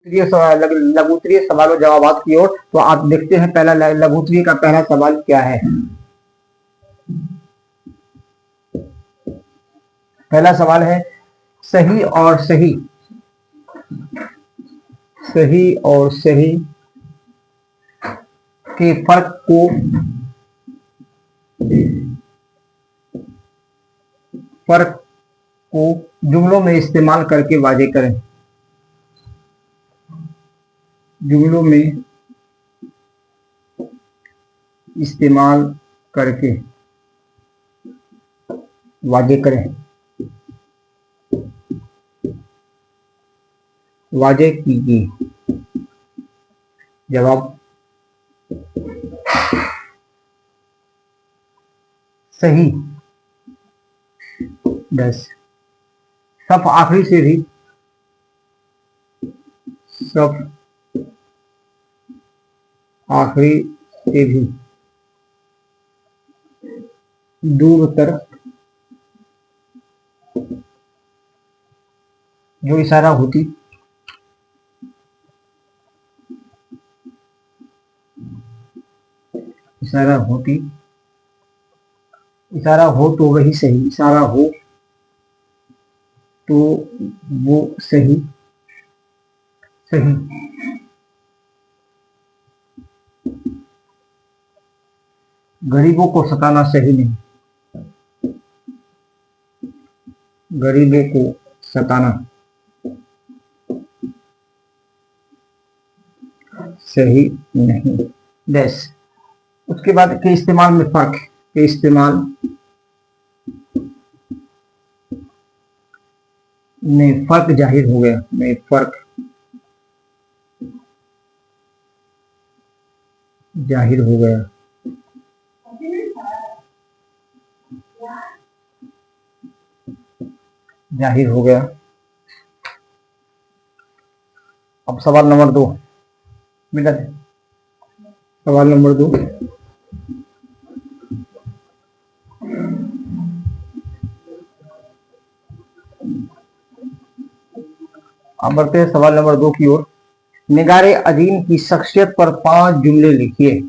लघुत्तरीय सवाल और जवाबात की ओर। तो आप देखते हैं पहला लघुत्तरीय का पहला सवाल क्या है। पहला सवाल है सही और सही, सही और सही के फर्क को जुमलों में इस्तेमाल करके वाजे करें। जुमलों में इस्तेमाल करके वाजे करें। वाजे कीजिए। जवाब सही। 10। सफ आखिरी से भी, सफ आखिरी से भी दूर जो इशारा होती, इशारा होती, इशारा हो तो वही सही, इशारा हो तो वो सही, सही। गरीबों को सताना सही नहीं, गरीबों को सताना सही नहीं। 10। उसके बाद के इस्तेमाल में फर्क, के इस्तेमाल में फर्क जाहिर हो गया, में फर्क जाहिर हो गया। जाहिर हो गया। अब सवाल नंबर 2 बेटा, सवाल नंबर 2। अब बढ़ते हैं सवाल नंबर 2 की ओर। निगारे अजीम की शख्सियत पर 5 जुमले लिखिए।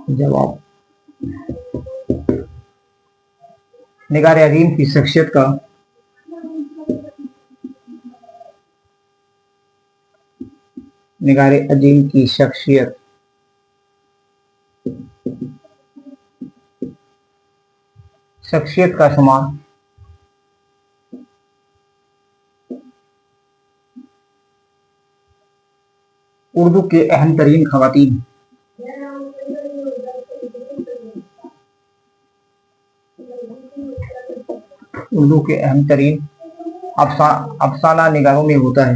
जवाब निगारे अजीम की शख्सियत का निगारे अजीम की शख्सियत शख्सियत का शुमार उर्दू के अहम तरीन खवातीन, उर्दू के अहम तरीन अफसाना निगारों में होता है।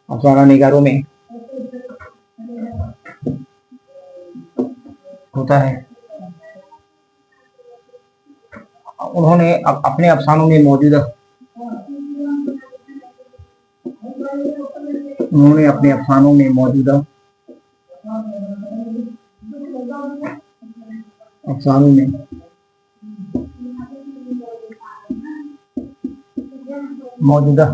अफसाना निगारों में होता है। उन्होंने अपने अफसानों में मौजूदा उन्होंने अपने अफसानों में मौजूदा अफसानों में मौजूदा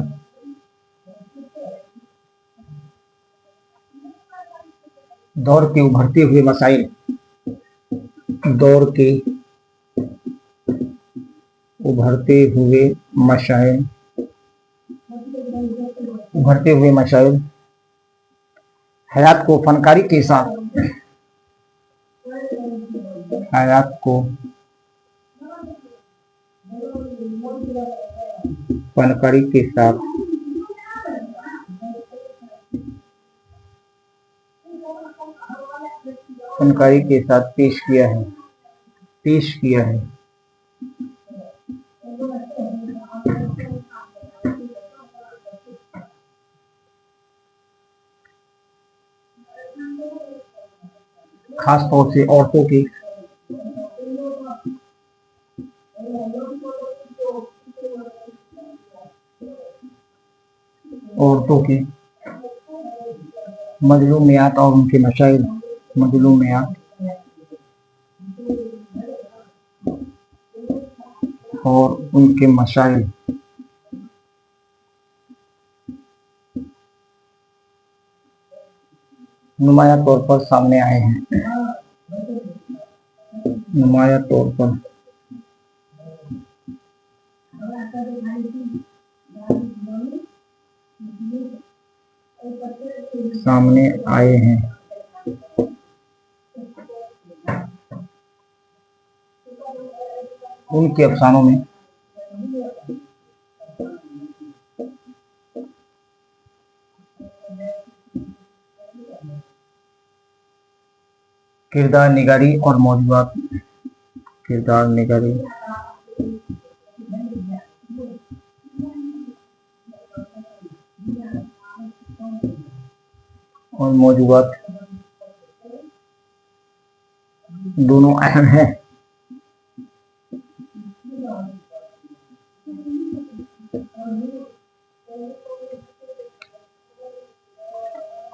दौर के उभरते हुए मसाइल, दौर के उभरते हुए मसाइल, उभरते हुए मसाइल हयात को फनकारी के साथ, हयात को फनकारी के साथ फनकारी के साथ पेश किया है। पेश किया है। खास तौर से औरतों के मजलूमियात और उनके मसाइल, मजलूमियात और उनके मसाइल नुमाया तौर पर सामने आए हैं। नुमाया तौर पर सामने आए हैं। उनके अफसानों में किरदार निगारी और मौजूदात, किरदार निगारी और मौजूदात दोनों अहम हैं।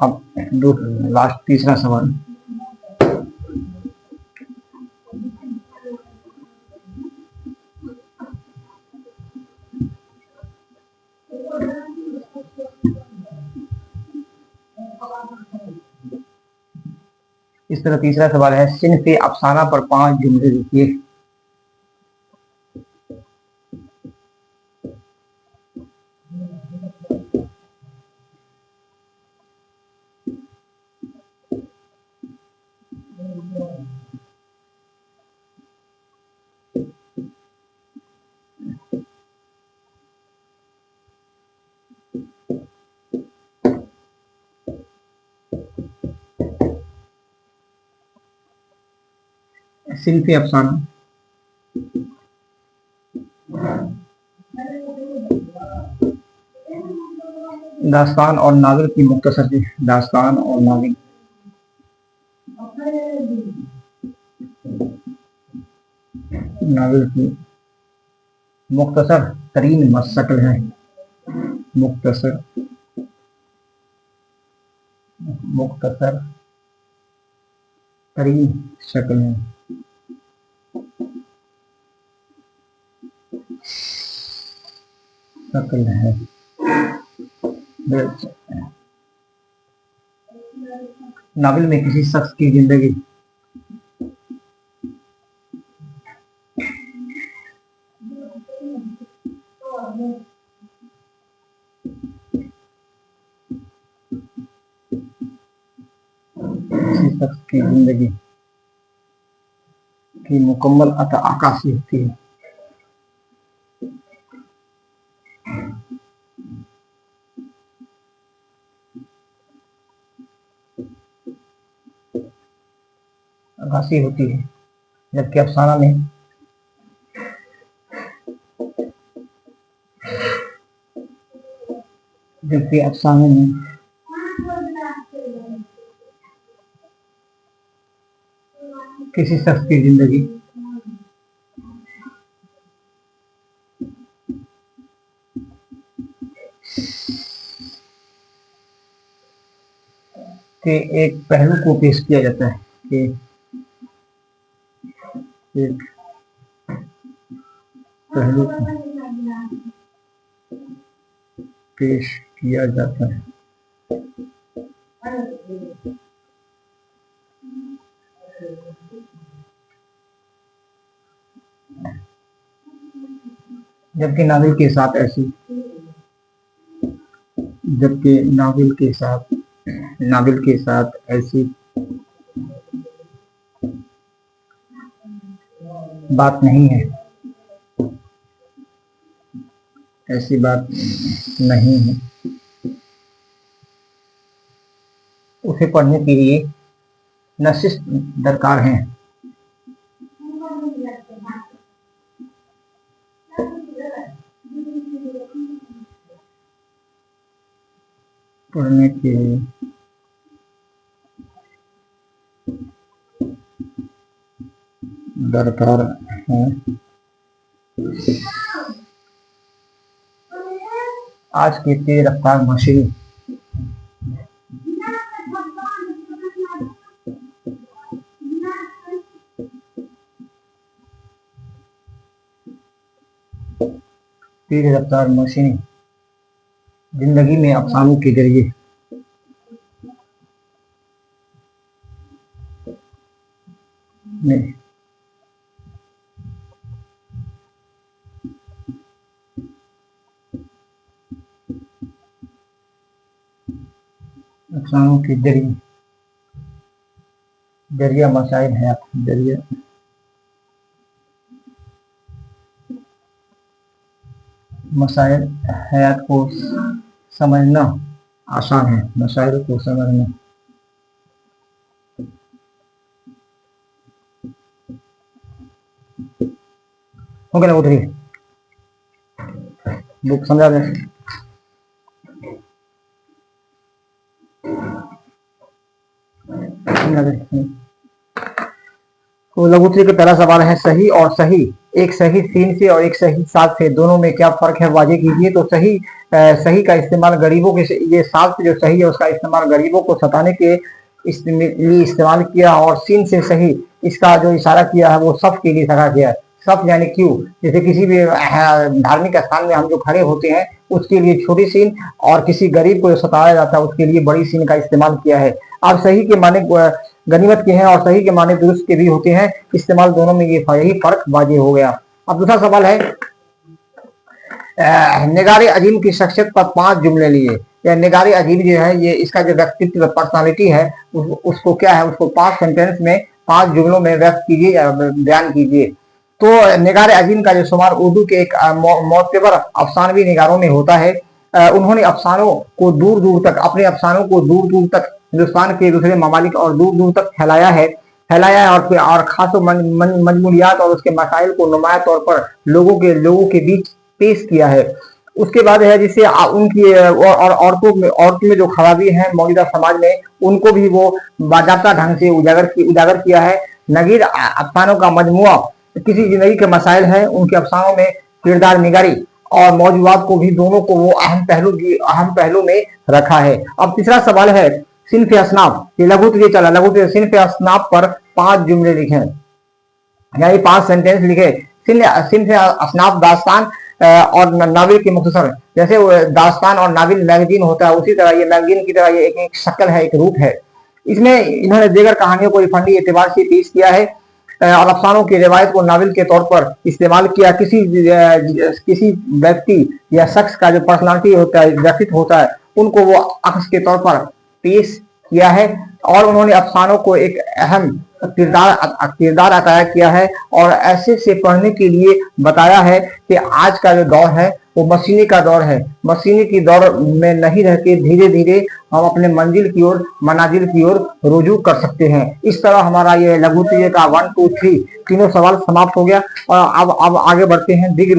अब लास्ट तीसरा सवाल, इस तरह तीसरा सवाल है, सिन्फ़े अफसाना पर 5 जुमले लिखिए। सिन्फ़े अफसाना दास्तान और नावल की मुख्तसर दास्तान और नावल की मुख्तसर तरीन शक्ल है। मुख्तसर तरीन शक्ल है। नावल में किसी शख्स की जिंदगी की मुकम्मल अक्कासी होती है। अक्कासी होती है, जबकि अफसाना में किसी शख्स की जिंदगी के एक पहलू को पेश किया जाता है, कि एक पहलू को पेश किया जाता है। जबकि नावल के साथ ऐसी बात नहीं है। उसे पढ़ने के लिए नशिस्त दरकार हैं। पढ़ने के दरकार है। आज की तेज रफ्तार मशीन जिंदगी में अफसानों के जरिए अफसानों के जरिया मसाइल है जरिए मसाइल हयात को समझना आसान है। मसाइल को समझना हो गया ना। उठिए बुक समझा दें। तो लघुत्री का पहला सवाल है सही और सही, एक सही सीन से और एक सही सात से दोनों में क्या फर्क है वाजे कीजिए। तो सही सही का इस्तेमाल गरीबों के, ये सात से जो सही है उसका इस्तेमाल गरीबों को सताने के लिए इस्तेमाल किया, और सीन से सही इसका जो इशारा किया है वो सफ के लिए इशारा किया है। सफ यानी क्यों, जैसे किसी भी धार्मिक स्थान में हम जो खड़े होते हैं उसके लिए छोटी सीन, और किसी गरीब को जो सताया जाता है उसके लिए बड़ी सीन का इस्तेमाल किया है। अब सही के माने गनीमत के हैं और सही के माने दुरुस्त के भी होते हैं, इस्तेमाल दोनों में यही फर्क वाजे हो गया। अब दूसरा सवाल है निगारे अजीम की शख्सियत पर 5 जुमले लिए। या निगारे अजीम जो है ये इसका जो व्यक्तित्व पर्सनालिटी है उसको क्या है, उसको 5 सेंटेंस में 5 जुमलों में व्यक्त कीजिए या बयान कीजिए। तो निगारे अजीम का जो शुमार उर्दू के एक मोतबर अफसानवी निगारों में होता है। उन्होंने अफसानों को दूर दूर तक, अपने अफसानों को दूर दूर तक हिंदुस्तान के दूसरे ममालिक और दूर दूर तक फैलाया है और खास मजमूलियात और उसके मसाइल को नुमाया तौर पर लोगों के बीच पेश किया है। उसके बाद है जिससे उनकी और औरतों में जो खराबी है मौजूदा समाज में उनको भी वो बाजाबता ढंग से उजागर किया है। नगीर अफसानों का मजमुआ किसी जिंदगी के मसाइल है, उनके अफसानों में किरदार निगारी और मौजूदात को भी दोनों को वो अहम पहलू में रखा है। अब तीसरा सवाल है सिन्फ असनाफ, ये लघुत्री सिन्फ असनाफ पर 5 जुमले लिखे यानी 5 सेंटेंस लिखे। सिन्फ असनाफ दास्तान और नाविल के मुख्तसर, जैसे दास्तान और नाविल मैगजीन होता है उसी तरह ये मैगजीन की तरह ये एक शक्ल है, एक रूप है। इसमें इन्होंने दीगर कहानियों को फंडी एतबार से पेश किया है और अफसानों की रिवायत को नावल के तौर पर इस्तेमाल किया। किसी व्यक्ति या शख्स का जो पर्सनालिटी होता है, व्यक्तित्व होता है, उनको वो अक्स के तौर पर पेश किया है और उन्होंने अफसानों को एक अहम किरदार अता किया है और ऐसे से पढ़ने के लिए बताया है कि आज का जो दौर है वो मशीनी का दौर है। मशीनी की दौर में नहीं रह के धीरे धीरे हम अपने मनाजिल की ओर रुजू कर सकते हैं। इस तरह हमारा ये लघुत्री का 1 2 3 तीनों सवाल समाप्त हो गया और अब आगे बढ़ते हैं दीगर